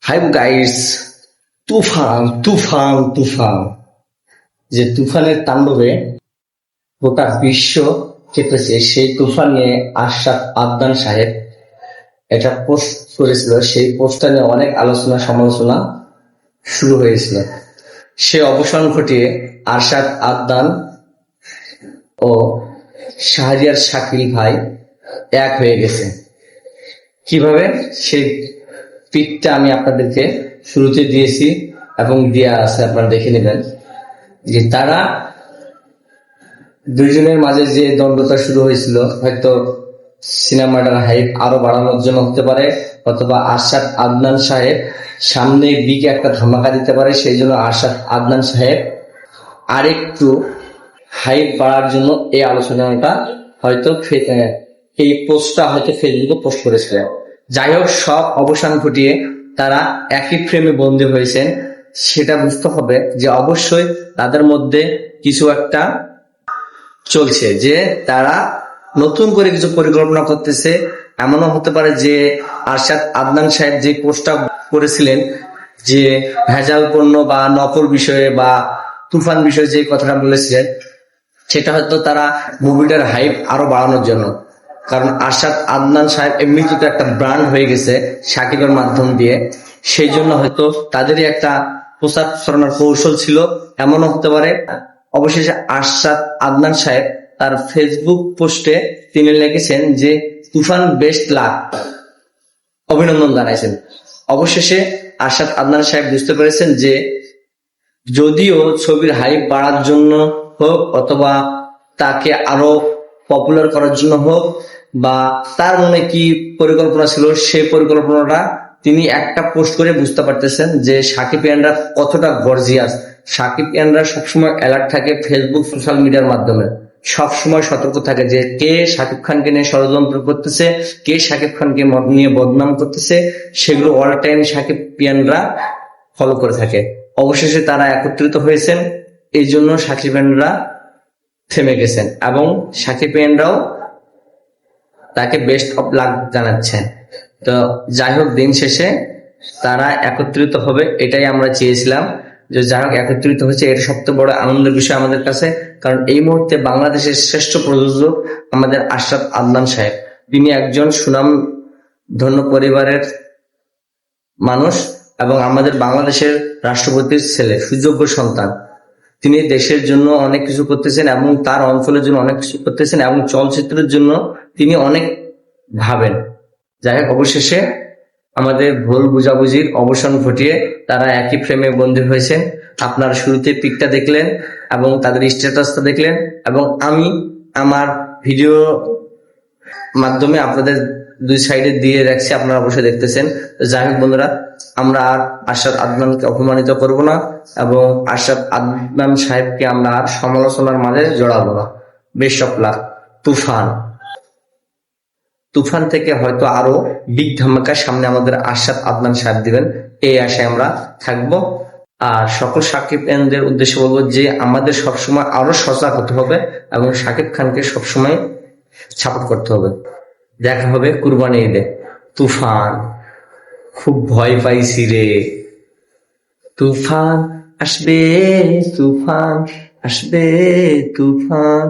Hi guys, তুফান তুফান তুফান। যে তুফানের তাণ্ডবে গোটা বিশ্ব কেঁপেছে, সেই তুফান নিয়ে আশরাফ আদনান সাহেব একটা পোস্ট করেছিল। সেই পোস্টটা নিয়ে অনেক আলোচনা সমালোচনা শুরু হয়েছিল। সে অবসান ঘটিয়ে আশরাফ আদনান ও শাহরিয়ার শাকিল ভাই এক হয়ে গেছে। কিভাবে, সেই পিকটা আমি আপনাদেরকে শুরুতে দিয়েছি এবং দেয়া আছে, আপনারা দেখে নেবেন যে তারা দুইজনের মাঝে যে দ্বন্দ্বতা শুরু হয়েছিল, হয়তো সিনেমাটার হাইপ আরো বাড়ানোর জন্য হতে পারে, অথবা আশরাফ আদনান সাহেব সামনে বিকে একটা ধামাকা দিতে পারে, সেই জন্য আশরাফ আদনান সাহেব আরেকটু হাইপ বাড়ার জন্য এই আলোচনাটা হয়তো এই পোস্টটা হয়তো ফেসবুকে পোস্ট করেছিলেন। যাই হোক, সব অবসান ঘটিয়ে তারা একই ফ্রেমে বন্দী হয়েছেন। সেটা বুঝতে হবে যে অবশ্যই তাদের মধ্যে কিছু একটা চলছে, যে তারা নতুন করে কিছু পরিকল্পনা করতেছে। এমনও হতে পারে যে আরশাদ আদনান সাহেব যে পোস্টটা করেছিলেন, যে ভেজাল পণ্য বা নকল বিষয়ে বা তুফান বিষয়ে যে কথাটা বলেছিলেন, সেটা হয়তো তারা মুভিটার হাইপ আরো বাড়ানোর জন্য। কারণ আরশাদ আদনান সাহেব এমনিতে তো একটা ব্র্যান্ড হয়ে গেছে সাকিবের মাধ্যম দিয়ে, সেই জন্য হয়তো তাদেরই একটা প্রচার প্রচারণার কৌশল ছিল। এমনও হতে পারে। অবশেষে আরশাদ আদনান সাহেব তার ফেসবুক পোস্টে তিনি লিখেছেন যে তুফান বেস্ট লাক, অভিনন্দন জানাইছেন। অবশেষে আরশাদ আদনান সাহেব বুঝতে পেরেছেন যে যদিও ছবির হাইপ বাড়ার জন্য হোক, অথবা তাকে আরো পপুলার করার জন্য হোক, বা তার মনে কি পরিকল্পনা ছিল, সেই পরিকল্পনাটা তিনি একটা পোস্ট করে বুঝতে পারতেছেন যে সাকিবিয়ানরা কতটা গর্জিয়াস। সাকিবিয়ানরা সবসময় অ্যালার্ট থাকে ফেসবুক সোশ্যাল মিডিয়ার মাধ্যমে, সবসময় সতর্ক থাকে যে কে শাকিব খানকে নিয়ে ষড়যন্ত্র করতেছে, কে শাকিব খানকে নিয়ে বদনাম করতেছে, সেগুলো অল টাইম সাকিবিয়ানরা ফলো করে থাকে। অবশেষে তারা একত্রিত হয়েছেন, এই জন্য সাকিবিয়ানরা থেমে গেছেন এবং সাকিবিয়ানরাও তাকে বেস্ট অফ লাক জানাচ্ছেন। তো যাই হোক, দিন শেষে তারা একত্রিত হবে, এটাই আমরা চেয়েছিলাম। যে যাই হোক একত্রিত হয়েছে, এটা সবচেয়ে বড় আনন্দের বিষয় আমাদের কাছে। কারণ এই মুহূর্তে বাংলাদেশের শ্রেষ্ঠ প্রযোজক আমাদের আশরাফ আদনান সাহেব। তিনি একজন সুনাম ধন্য পরিবারের মানুষ এবং আমাদের বাংলাদেশের রাষ্ট্রপতির ছেলে, সুযোগ্য সন্তান। তিনি দেশের জন্য অনেক কিছু করতেছেন এবং তার অঞ্চলের জন্য অনেক কিছু করতেছেন এবং চলচ্চিত্রের জন্য তিনি অনেক ভাবেন। যাই হোক, অবশেষে আমাদের ভুল বুঝাবুঝির অবসান ঘটিয়ে তারা একই ফ্রেমে বন্দী হয়েছেন। আপনারা শুরুতে পিকটা দেখলেন এবং তাদের স্ট্যাটাসটা দেখলেন, এবং আমি আমার ভিডিও মাধ্যমে আপনাদের দুই সাইডে দিয়ে রাখছি, আপনারা অবশ্যই দেখতেছেন। যাই হোক বন্ধুরা, আমরা আর আশরাফ আদনানকে অপমানিত করব না এবং আশরাফ আদনান সাহেবকে আমরা আর সমালোচনার মাঝে জড়াবো না। Best of luck. তুফান থেকে হয়তো আরো বিগ ধামাকা সামনে আমাদের আশরাফ আদনান সাহেব দিবেন, এই আশায় আমরা থাকবো। আর সকল সাকিবদের উদ্দেশ্যে বলবো যে আমাদের সবসময় আরো সজাগ হতে হবে এবং সাকিব খানকে সবসময় সাপোর্ট করতে হবে। দেখা হবে কুরবানি ঈদে। তুফান, খুব ভয় পাইছি রে। তুফান আসবে, তুফান আসবে, তুফান।